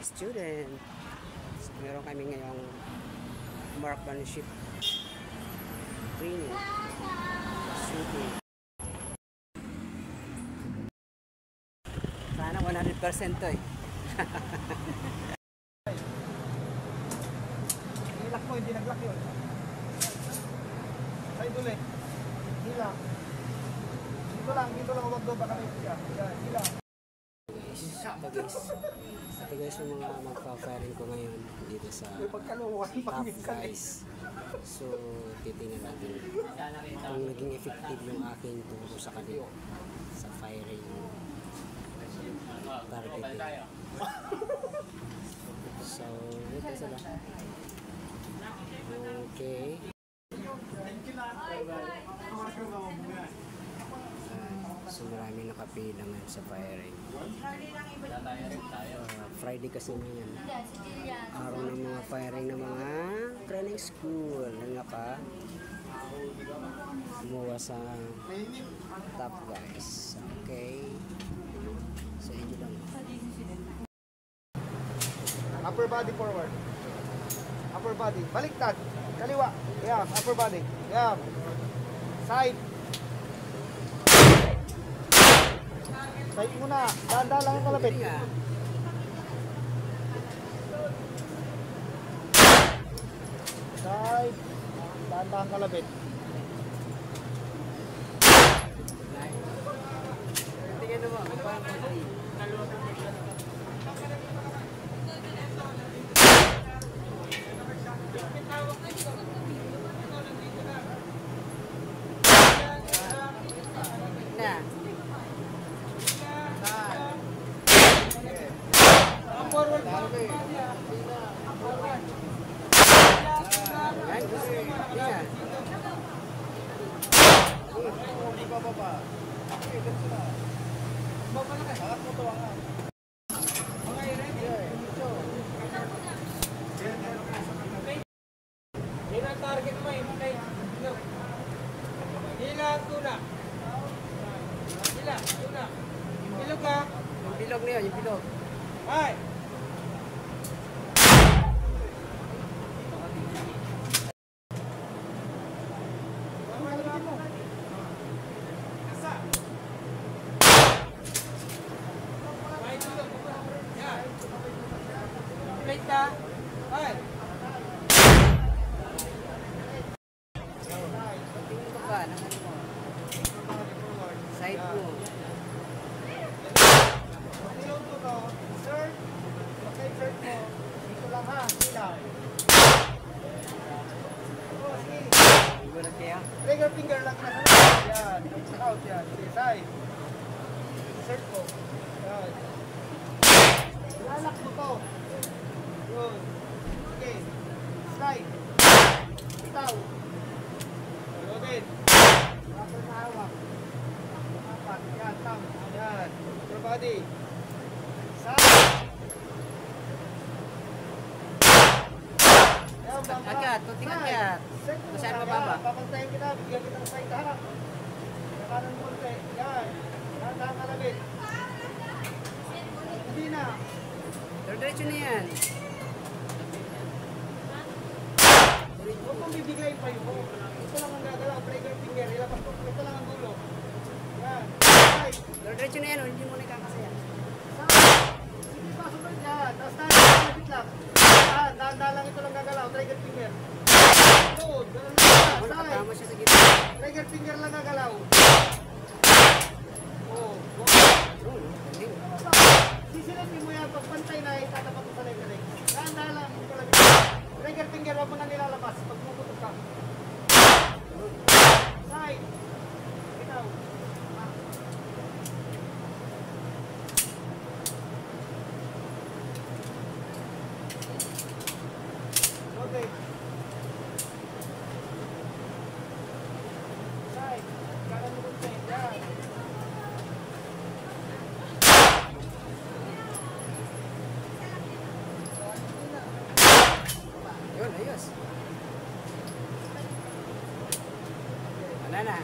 student. So, meron kami ngayong marksmanship training. Shooting. Sana 100% to eh. Nilak mo, hindi nag-lock yun. Side ulit. Hila. Dito lang, huwag doon, baka may siya. Hila. Ito guys yung mga magpa-firing ko ngayon dito sa top guys. So titingnan natin kung naging effective yung aking turo sa kanila sa firing targeting. So ito sila. Okay. So marami nakapila ngayon sa firing. Friday kasi ngayon. Araw ng mga firing ng mga training school. Nga pa kumuha sa top guys. Okay. So inyo lang. Upper body forward. Upper body. Baliktad. Kaliwa. Yeah, upper body. Yeah. Side. Side muna. Dahan-dahan lang ang kalapit. Side. Dahan-dahan kalapit. Tingnan mo. Target mo eh, okay. Hila, tuna. Hila, tuna. Yung bilog ka. Yung bilog na yun, yung bilog. Ay! Plate ka. Ay! Side mo. Sir, okay, sir mo. Dito lang ha, sila. Trigger finger lang na sa yan. Out yan. Side. Insert ko. Yan. Lalak mo to. Good. Okay. Slide. Bitaw. Loaded. Proper na hawak. Yan, tam. Yan. Upper body. Side. Agad, kunting agad. Masyado mababa. Papantayin kita, bigyan kita ng side harap. Kanan mo ulit. Yan. Dahan-dahan kalabit. Hindi na. Diretso na yan. Huwag mong bibigay pa yun. Ito lang ang gagalaw. Trigger finger. Ilabas ko. Ito lang ang dulo. Yan. Side. Diretso na yan, hindi mo na kakasaya. Sige pa, sunod yan. Tapos dahan-dahan lang. Dahan-dahan lang ito lang gagalaw. Trigger finger. Sunod. Nakatama siya sa gitna. Trigger finger lang gagalaw. Oh. Sisilipin mo yan. Pag pantay na, itatapat mo sa leg. Dahan-dahan lang. Trigger finger, wag mo na nilalabas. Pag pumuputok ka. Side. Bitaw. Okay. Side. Kanan mo kung side. Yan. Yun, ayos. Wala na.